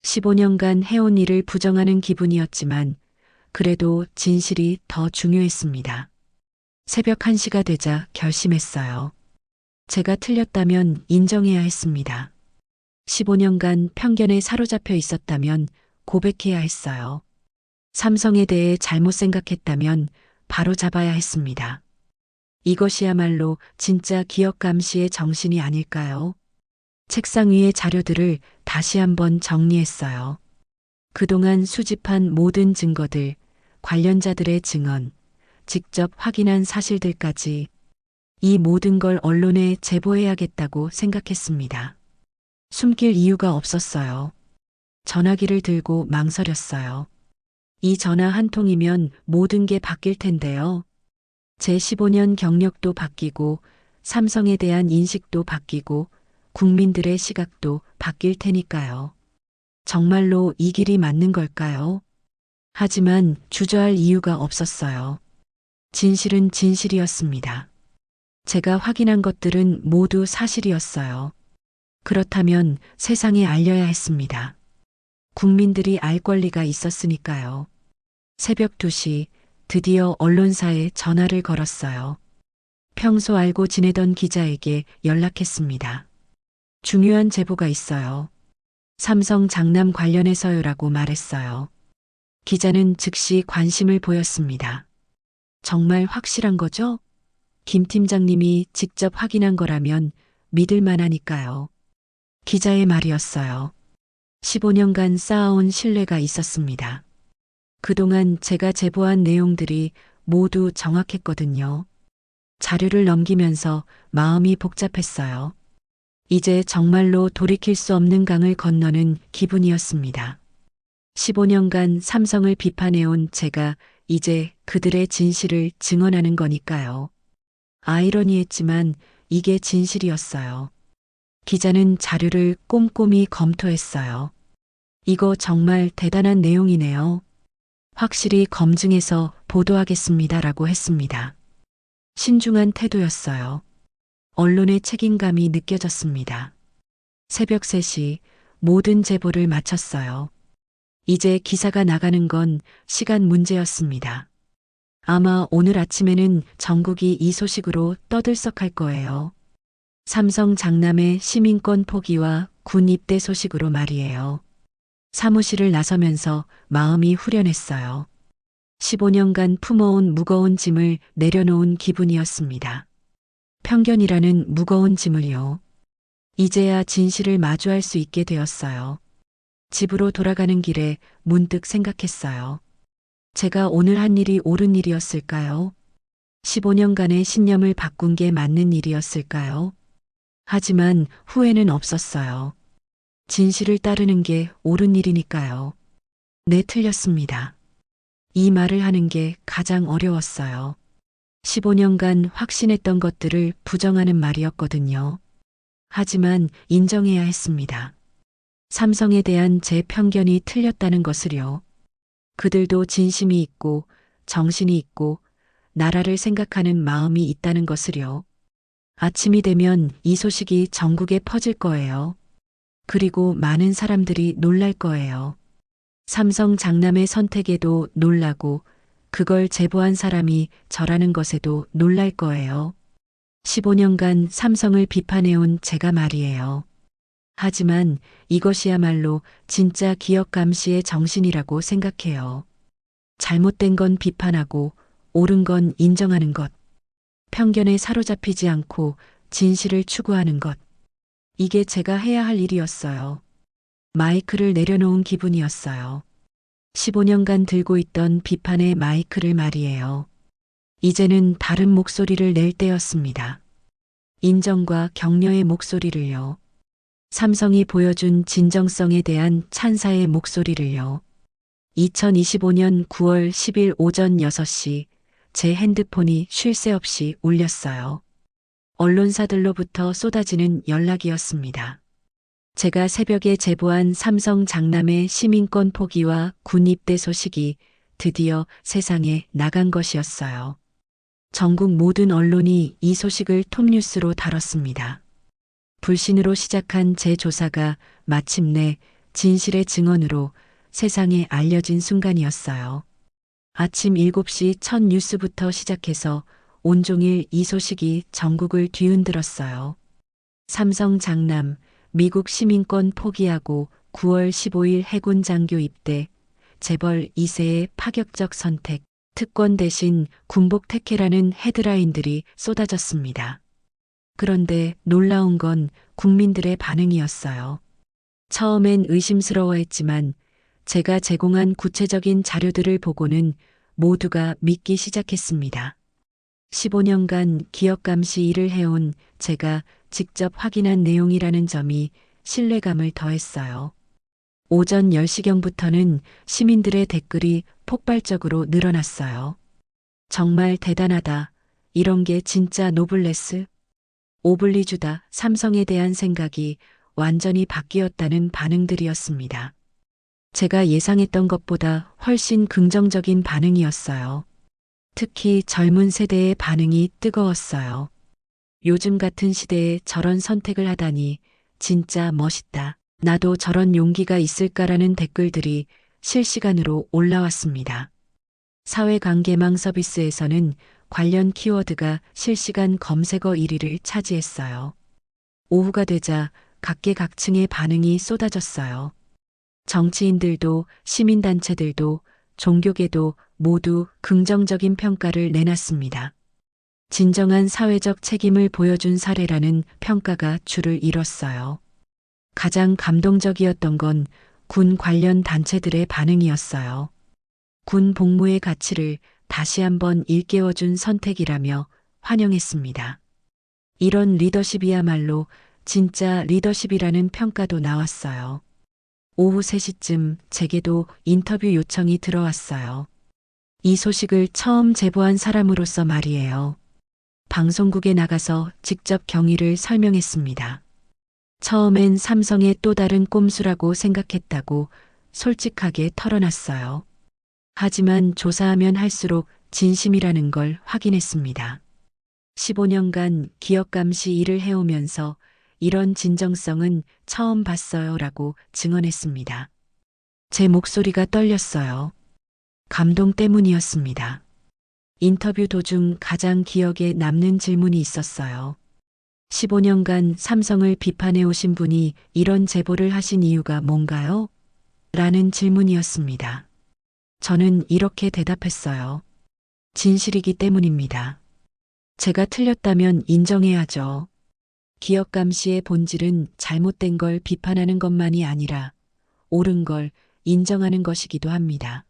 15년간 해온 일을 부정하는 기분이었지만 그래도 진실이 더 중요했습니다. 새벽 1시가 되자 결심했어요. 제가 틀렸다면 인정해야 했습니다. 15년간 편견에 사로잡혀 있었다면 고백해야 했어요. 삼성에 대해 잘못 생각했다면 바로 잡아야 했습니다. 이것이야말로 진짜 기업 감시의 정신이 아닐까요? 책상 위의 자료들을 다시 한번 정리했어요. 그동안 수집한 모든 증거들, 관련자들의 증언, 직접 확인한 사실들까지 이 모든 걸 언론에 제보해야겠다고 생각했습니다. 숨길 이유가 없었어요. 전화기를 들고 망설였어요. 이 전화 한 통이면 모든 게 바뀔 텐데요. 제 15년 경력도 바뀌고 삼성에 대한 인식도 바뀌고 국민들의 시각도 바뀔 테니까요. 정말로 이 길이 맞는 걸까요? 하지만 주저할 이유가 없었어요. 진실은 진실이었습니다. 제가 확인한 것들은 모두 사실이었어요. 그렇다면 세상에 알려야 했습니다. 국민들이 알 권리가 있었으니까요. 새벽 2시 드디어 언론사에 전화를 걸었어요. 평소 알고 지내던 기자에게 연락했습니다. 중요한 제보가 있어요. 삼성 장남 관련해서요라고 말했어요. 기자는 즉시 관심을 보였습니다. 정말 확실한 거죠? 김 팀장님이 직접 확인한 거라면 믿을 만하니까요. 기자의 말이었어요. 15년간 쌓아온 신뢰가 있었습니다. 그동안 제가 제보한 내용들이 모두 정확했거든요. 자료를 넘기면서 마음이 복잡했어요. 이제 정말로 돌이킬 수 없는 강을 건너는 기분이었습니다. 15년간 삼성을 비판해온 제가 이제 그들의 진실을 증언하는 거니까요. 아이러니했지만 이게 진실이었어요. 기자는 자료를 꼼꼼히 검토했어요. 이거 정말 대단한 내용이네요. 확실히 검증해서 보도하겠습니다라고 했습니다. 신중한 태도였어요. 언론의 책임감이 느껴졌습니다. 새벽 3시 모든 제보를 마쳤어요. 이제 기사가 나가는 건 시간 문제였습니다. 아마 오늘 아침에는 전국이 이 소식으로 떠들썩할 거예요. 삼성 장남의 시민권 포기와 군 입대 소식으로 말이에요. 사무실을 나서면서 마음이 후련했어요. 15년간 품어온 무거운 짐을 내려놓은 기분이었습니다. 편견이라는 무거운 짐을요. 이제야 진실을 마주할 수 있게 되었어요. 집으로 돌아가는 길에 문득 생각했어요. 제가 오늘 한 일이 옳은 일이었을까요? 15년간의 신념을 바꾼 게 맞는 일이었을까요? 하지만 후회는 없었어요. 진실을 따르는 게 옳은 일이니까요. 네, 틀렸습니다. 이 말을 하는 게 가장 어려웠어요. 15년간 확신했던 것들을 부정하는 말이었거든요. 하지만 인정해야 했습니다. 삼성에 대한 제 편견이 틀렸다는 것을요. 그들도 진심이 있고 정신이 있고 나라를 생각하는 마음이 있다는 것을요. 아침이 되면 이 소식이 전국에 퍼질 거예요. 그리고 많은 사람들이 놀랄 거예요. 삼성 장남의 선택에도 놀라고 그걸 제보한 사람이 저라는 것에도 놀랄 거예요. 15년간 삼성을 비판해온 제가 말이에요. 하지만 이것이야말로 진짜 기업 감시의 정신이라고 생각해요. 잘못된 건 비판하고 옳은 건 인정하는 것. 편견에 사로잡히지 않고 진실을 추구하는 것. 이게 제가 해야 할 일이었어요. 마이크를 내려놓은 기분이었어요. 15년간 들고 있던 비판의 마이크를 말이에요. 이제는 다른 목소리를 낼 때였습니다. 인정과 격려의 목소리를요. 삼성이 보여준 진정성에 대한 찬사의 목소리를요. 2025년 9월 10일 오전 6시 제 핸드폰이 쉴 새 없이 울렸어요. 언론사들로부터 쏟아지는 연락이었습니다. 제가 새벽에 제보한 삼성 장남의 시민권 포기와 군 입대 소식이 드디어 세상에 나간 것이었어요. 전국 모든 언론이 이 소식을 톱뉴스로 다뤘습니다. 불신으로 시작한 제 조사가 마침내 진실의 증언으로 세상에 알려진 순간이었어요. 아침 7시 첫 뉴스부터 시작해서 온종일 이 소식이 전국을 뒤흔들었어요. 삼성 장남, 미국 시민권 포기하고 9월 15일 해군 장교 입대, 재벌 2세의 파격적 선택, 특권 대신 군복 택해라는 헤드라인들이 쏟아졌습니다. 그런데 놀라운 건 국민들의 반응이었어요. 처음엔 의심스러워했지만 제가 제공한 구체적인 자료들을 보고는 모두가 믿기 시작했습니다. 15년간 기업 감시 일을 해온 제가 직접 확인한 내용이라는 점이 신뢰감을 더했어요. 오전 10시경부터는 시민들의 댓글이 폭발적으로 늘어났어요. 정말 대단하다. 이런 게 진짜 노블레스? 오블리주다. 삼성에 대한 생각이 완전히 바뀌었다는 반응들이었습니다. 제가 예상했던 것보다 훨씬 긍정적인 반응이었어요. 특히 젊은 세대의 반응이 뜨거웠어요. 요즘 같은 시대에 저런 선택을 하다니 진짜 멋있다. 나도 저런 용기가 있을까라는 댓글들이 실시간으로 올라왔습니다. 사회관계망 서비스에서는 관련 키워드가 실시간 검색어 1위를 차지했어요. 오후가 되자 각계각층의 반응이 쏟아졌어요. 정치인들도 시민단체들도 종교계도 모두 긍정적인 평가를 내놨습니다. 진정한 사회적 책임을 보여준 사례라는 평가가 줄을 이뤘어요. 가장 감동적이었던 건 군 관련 단체들의 반응이었어요. 군 복무의 가치를 다시 한번 일깨워준 선택이라며 환영했습니다. 이런 리더십이야말로 진짜 리더십이라는 평가도 나왔어요. 오후 3시쯤 제게도 인터뷰 요청이 들어왔어요. 이 소식을 처음 제보한 사람으로서 말이에요. 방송국에 나가서 직접 경위를 설명했습니다. 처음엔 삼성의 또 다른 꼼수라고 생각했다고 솔직하게 털어놨어요. 하지만 조사하면 할수록 진심이라는 걸 확인했습니다. 15년간 기업 감시 일을 해오면서 이런 진정성은 처음 봤어요 라고 증언했습니다. 제 목소리가 떨렸어요. 감동 때문이었습니다. 인터뷰 도중 가장 기억에 남는 질문이 있었어요. 15년간 삼성을 비판해 오신 분이 이런 제보를 하신 이유가 뭔가요? 라는 질문이었습니다. 저는 이렇게 대답했어요. 진실이기 때문입니다. 제가 틀렸다면 인정해야죠. 기업 감시의 본질은 잘못된 걸 비판하는 것만이 아니라 옳은 걸 인정하는 것이기도 합니다.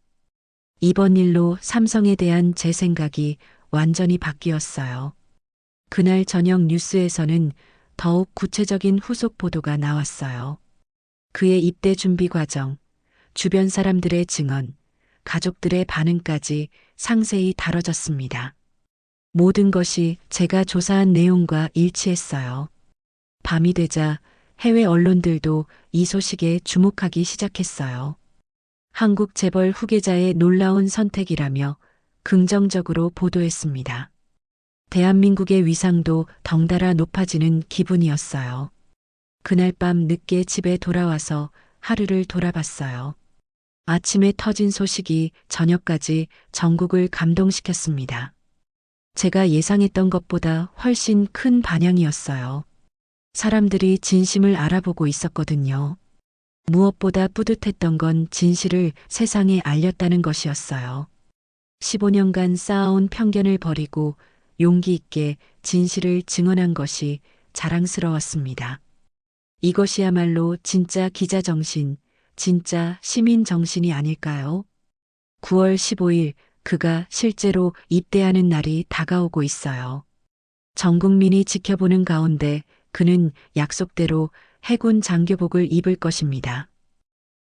이번 일로 삼성에 대한 제 생각이 완전히 바뀌었어요. 그날 저녁 뉴스에서는 더욱 구체적인 후속 보도가 나왔어요. 그의 입대 준비 과정, 주변 사람들의 증언, 가족들의 반응까지 상세히 다뤄졌습니다. 모든 것이 제가 조사한 내용과 일치했어요. 밤이 되자 해외 언론들도 이 소식에 주목하기 시작했어요. 한국 재벌 후계자의 놀라운 선택이라며 긍정적으로 보도했습니다. 대한민국의 위상도 덩달아 높아지는 기분이었어요. 그날 밤 늦게 집에 돌아와서 하루를 돌아봤어요. 아침에 터진 소식이 저녁까지 전국을 감동시켰습니다. 제가 예상했던 것보다 훨씬 큰 반향이었어요. 사람들이 진심을 알아보고 있었거든요. 무엇보다 뿌듯했던 건 진실을 세상에 알렸다는 것이었어요. 15년간 쌓아온 편견을 버리고 용기 있게 진실을 증언한 것이 자랑스러웠습니다. 이것이야말로 진짜 기자 정신, 진짜 시민 정신이 아닐까요? 9월 15일 그가 실제로 입대하는 날이 다가오고 있어요. 전 국민이 지켜보는 가운데 그는 약속대로 해군 장교복을 입을 것입니다.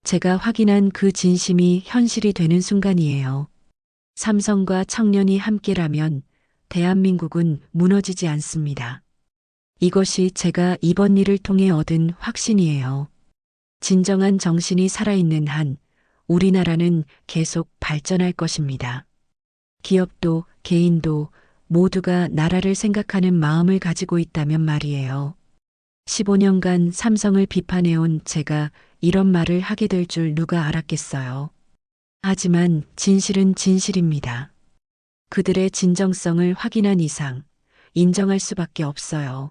제가 확인한 그 진심이 현실이 되는 순간이에요. 삼성과 청년이 함께라면 대한민국은 무너지지 않습니다. 이것이 제가 이번 일을 통해 얻은 확신이에요. 진정한 정신이 살아있는 한 우리나라는 계속 발전할 것입니다. 기업도 개인도 모두가 나라를 생각하는 마음을 가지고 있다면 말이에요. 15년간 삼성을 비판해온 제가 이런 말을 하게 될 줄 누가 알았겠어요. 하지만 진실은 진실입니다. 그들의 진정성을 확인한 이상 인정할 수밖에 없어요.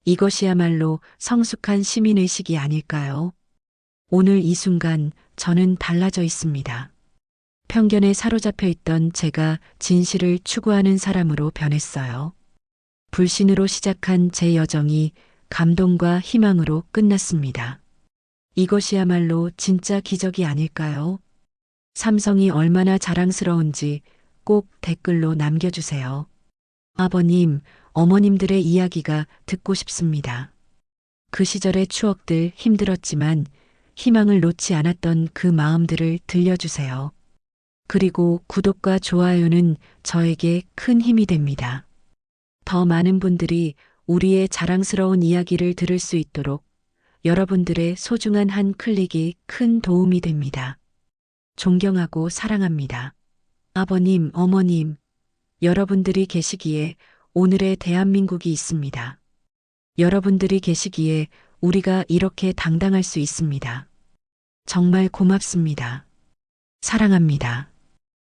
이것이야말로 성숙한 시민의식이 아닐까요? 오늘 이 순간 저는 달라져 있습니다. 편견에 사로잡혀 있던 제가 진실을 추구하는 사람으로 변했어요. 불신으로 시작한 제 여정이 감동과 희망으로 끝났습니다. 이것이야말로 진짜 기적이 아닐까요? 삼성이 얼마나 자랑스러운지 꼭 댓글로 남겨주세요. 아버님, 어머님들의 이야기가 듣고 싶습니다. 그 시절의 추억들 힘들었지만 희망을 놓지 않았던 그 마음들을 들려주세요. 그리고 구독과 좋아요는 저에게 큰 힘이 됩니다. 더 많은 분들이 우리의 자랑스러운 이야기를 들을 수 있도록 여러분들의 소중한 한 클릭이 큰 도움이 됩니다. 존경하고 사랑합니다. 아버님, 어머님, 여러분들이 계시기에 오늘의 대한민국이 있습니다. 여러분들이 계시기에 우리가 이렇게 당당할 수 있습니다. 정말 고맙습니다. 사랑합니다.